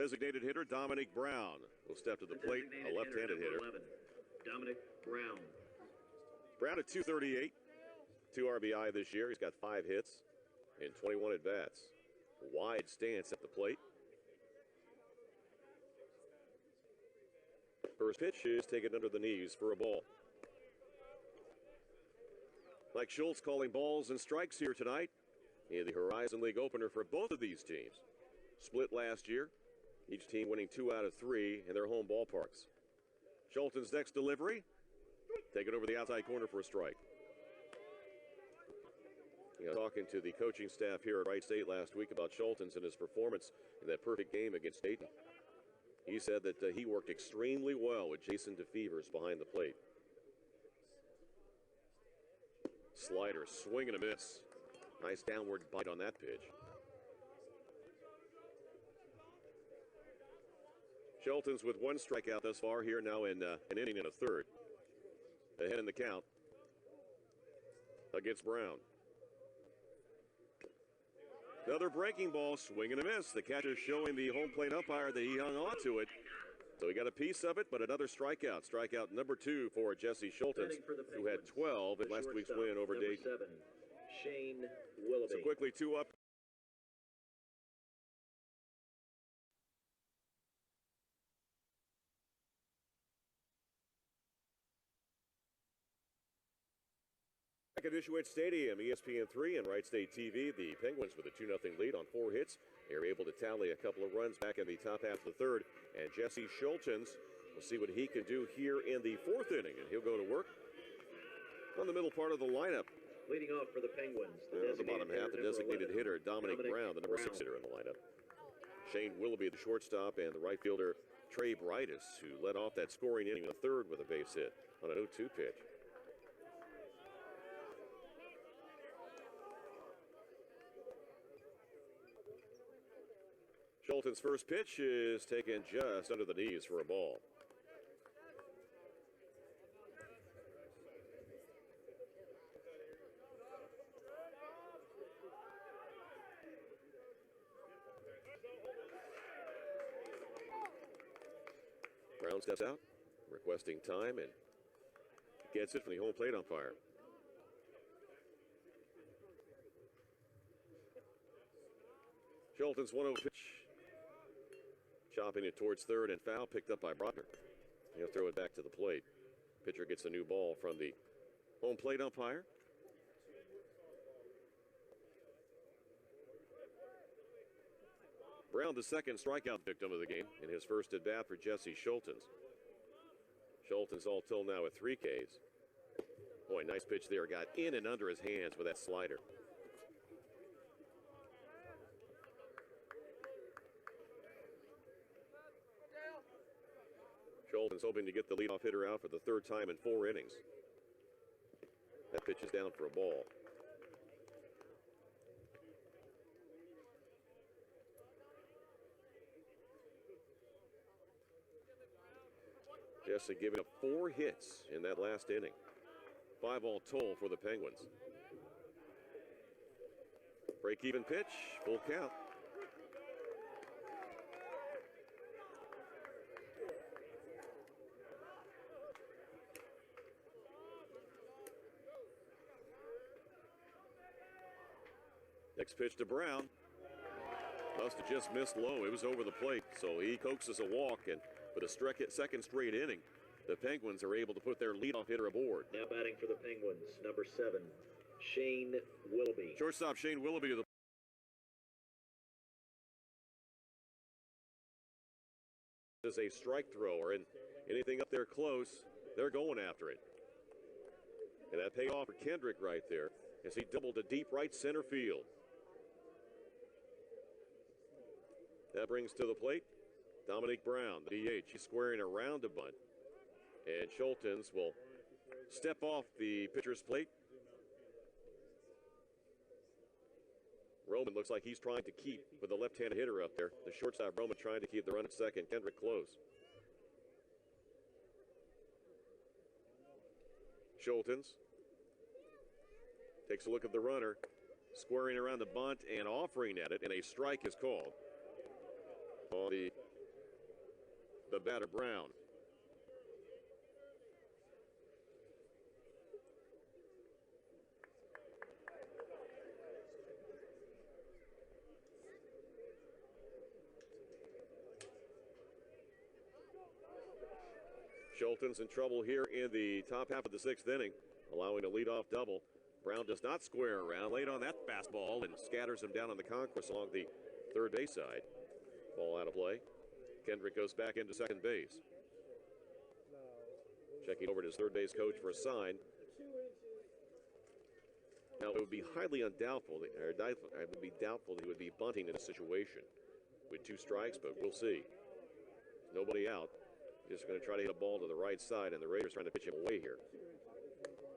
Designated hitter Dominic Brown will step to the plate, a left-handed hitter. 11, Dominic Brown. Brown at 238, 2 RBI this year. He's got 5 hits and 21 at-bats. Wide stance at the plate. First pitch is taken under the knees for a ball. Mike Schultz calling balls and strikes here tonight in the Horizon League opener for both of these teams. Split last year, each team winning 2 out of 3 in their home ballparks. Schulten's next delivery, taken over the outside corner for a strike. Talking to the coaching staff here at Wright State last week about Schulten's and his performance in that perfect game against Dayton. He said that he worked extremely well with Jason DeFevers behind the plate. Slider, swing and a miss. Nice downward bite on that pitch. Shelton's with 1 strikeout thus far here now in an inning and a third. Ahead in the count against Brown. Another breaking ball, swing and a miss. The catcher showing the home plate umpire that he hung on to it. So he got a piece of it, but another strikeout. Strikeout number 2 for Jesse Schultens, who had 12 in last week's win over Dayton. 7, Shane Willoughby. So quickly 2 up. Back at Issuance Stadium, ESPN3 and Wright State TV, the Penguins with a 2-0 lead on 4 hits. They're able to tally a couple of runs back in the top half of the third. And Jesse Schultens, we'll see what he can do here in the 4th inning. And he'll go to work on the middle part of the lineup. Leading off for the Penguins, the bottom half, the designated hitter, Dominic Brown, the number 6 hitter in the lineup. Shane Willoughby, the shortstop, and the right fielder, Trey Brightus, who led off that scoring inning in the third with a base hit on an 0-2 pitch. Schulten's first pitch is taken just under the knees for a ball. Brown steps out, requesting time, and gets it from the home plate umpire. Schulten's 1-0 pitch. Chopping it towards third and foul, picked up by Brodner. He'll throw it back to the plate. Pitcher gets a new ball from the home plate umpire. Brown, the second strikeout victim of the game in his first at bat for Jesse Schultens. Schultens all told now with 3 Ks. Boy, nice pitch there. Got in and under his hands with that slider. Schulten's hoping to get the leadoff hitter out for the 3rd time in 4 innings. That pitch is down for a ball. Jesse giving up 4 hits in that last inning. 5 all told for the Penguins. Break-even pitch, full count. Next pitch to Brown. Must have just missed low. It was over the plate, so he coaxes a walk, and with a second straight inning, the Penguins are able to put their leadoff hitter aboard. Now batting for the Penguins, number 7, Shane Willoughby. Shortstop Shane Willoughby to the is a strike thrower, and anything up there close, they're going after it. And that paid off for Kendrick right there as he doubled to deep right center field. That brings to the plate Dominic Brown, the DH. He's squaring around a bunt. And Schultens will step off the pitcher's plate. Roman looks like he's trying to keep with the left-handed hitter up there. The shortstop Roman trying to keep the run at second. Kendrick close. Schultens takes a look at the runner, squaring around the bunt and offering at it, and a strike is called on the the batter Brown. Schulten's in trouble here in the top half of the 6th inning, allowing a leadoff double. Brown does not square around, late on that fastball, and scatters him down on the conquest along the third base side. Ball out of play. Kendrick goes back into second base. Checking over to his third base coach for a sign. Now, it would be highly doubtful that he would be bunting in a situation with 2 strikes, but we'll see. Nobody out. Just going to try to hit a ball to the right side, and the Raiders trying to pitch him away here.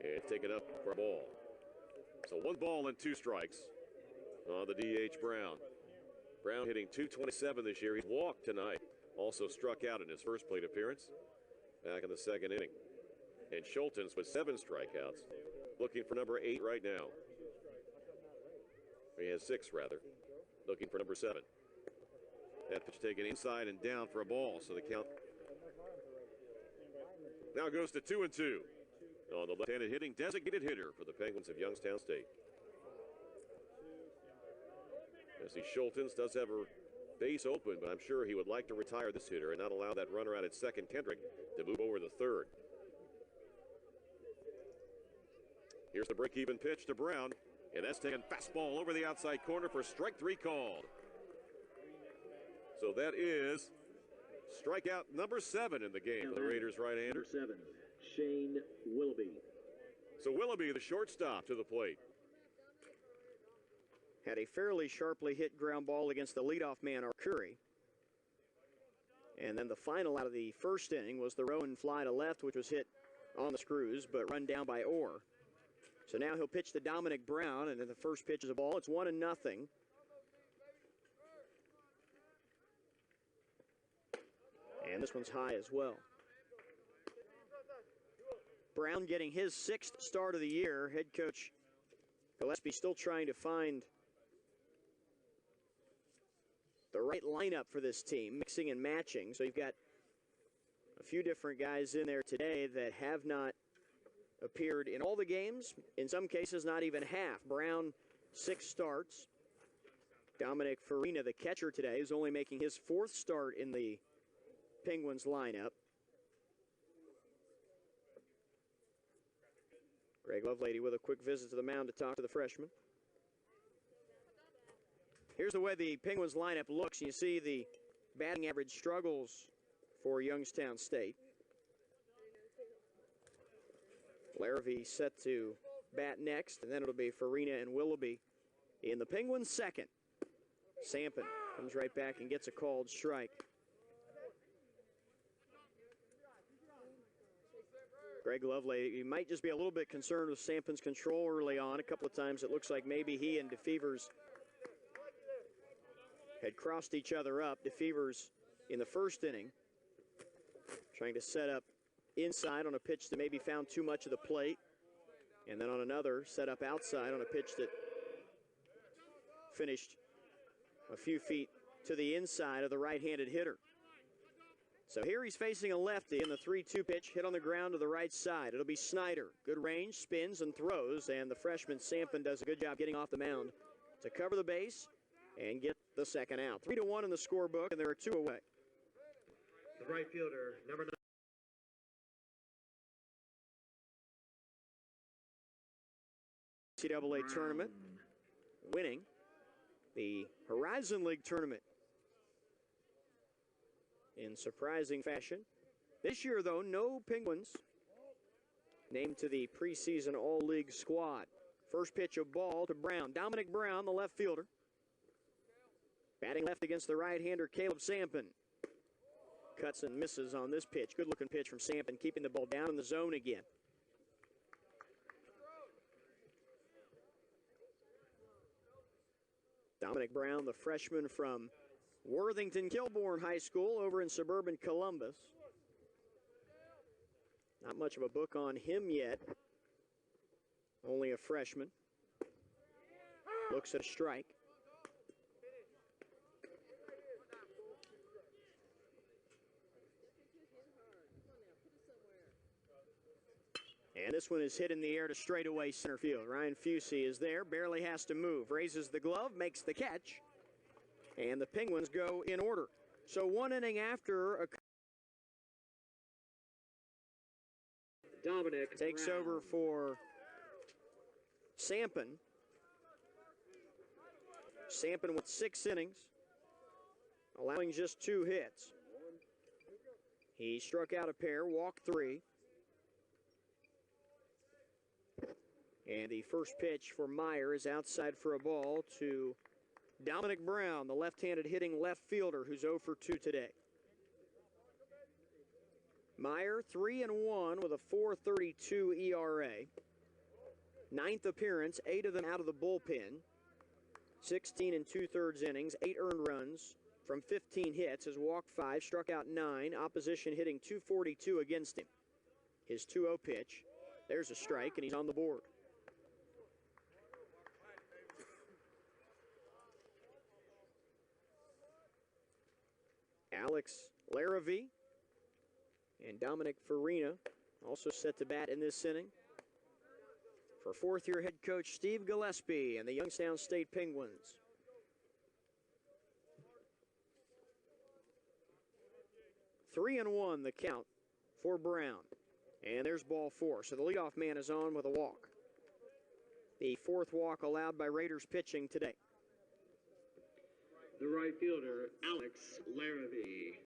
And taken up for a ball. So 1 ball and 2 strikes on the DH Brown. Brown hitting .227 this year. He's walked tonight. Also struck out in his first plate appearance back in the 2nd inning. And Schulten's with 7 strikeouts. Looking for number 8 right now. He has 6, rather. Looking for number 7. That pitch taken inside and down for a ball. So the count now goes to 2-2. On the left-handed hitting designated hitter for the Penguins of Youngstown State. Jesse Schultens does have a base open, but I'm sure he would like to retire this hitter and not allow that runner out at second, Kendrick, to move over to third. Here's the break-even pitch to Brown, and that's taken fastball over the outside corner for strike 3 called. So that is strikeout number 7 in the game for the Raiders right-hander. Number 7, Shane Willoughby. So Willoughby, the shortstop, to the plate. Had a fairly sharply hit ground ball against the leadoff man, Arcuri. And then the final out of the first inning was the Rowan fly to left, which was hit on the screws, but run down by Orr. So now he'll pitch to Dominic Brown, and then the first pitch is a ball. It's 1-0. And this one's high as well. Brown getting his 6th start of the year. Head coach Gillespie still trying to find the right lineup for this team, mixing and matching. So you've got a few different guys in there today that have not appeared in all the games. In some cases, not even half. Brown, 6 starts. Dominic Farina, the catcher today, is only making his 4th start in the Penguins lineup. Greg Lovelady with a quick visit to the mound to talk to the freshman. Here's the way the Penguins lineup looks. You see the batting average struggles for Youngstown State. Larrabee set to bat next, and then it'll be Farina and Willoughby in the Penguins' 2nd. Sampson comes right back and gets a called strike. Greg Lovelady, you might just be a little bit concerned with Sampson's control early on. A couple of times it looks like maybe he and DeFevers had crossed each other up. DeFevers in the first inning trying to set up inside on a pitch that maybe found too much of the plate. And then on another, set up outside on a pitch that finished a few feet to the inside of the right-handed hitter. So here he's facing a lefty in the 3-2 pitch, hit on the ground to the right side. It'll be Snyder. Good range, spins and throws, and the freshman Sampson does a good job getting off the mound to cover the base and get the 2nd out. 3-1 in the scorebook, and there are 2 away. The right fielder, number 9. NCAA tournament, winning the Horizon League tournament in surprising fashion. This year, though, no Penguins named to the preseason All-League squad. First pitch of ball to Brown. Dominic Brown, the left fielder. Batting left against the right-hander, Caleb Sampson. Cuts and misses on this pitch. Good-looking pitch from Sampson, keeping the ball down in the zone again. Dominic Brown, the freshman from Worthington Kilbourne High School over in suburban Columbus. Not much of a book on him yet. Only a freshman. Looks at a strike. And this one is hit in the air to straightaway center field. Ryan Fusey is there, barely has to move. Raises the glove, makes the catch. And the Penguins go in order. So 1 inning after, Dominic takes Brown. over for Sampen. Sampen with 6 innings, allowing just 2 hits. He struck out a pair, walked 3. And the first pitch for Meyer is outside for a ball to Dominic Brown, the left-handed hitting left fielder who's 0 for 2 today. Meyer 3-1 with a 4.32 ERA. 9th appearance, 8 of them out of the bullpen. 16 2/3 innings, 8 earned runs from 15 hits, has walked 5, struck out 9, opposition hitting .242 against him. His 2-0 pitch, there's a strike, and he's on the board. Alex Larrabee and Dominic Farina also set to bat in this inning. For 4th-year head coach Steve Gillespie and the Youngstown State Penguins. Three and 1 the count for Brown. And there's ball 4. So the leadoff man is on with a walk. The 4th walk allowed by Raiders pitching today. The right fielder, Alex Larrabee.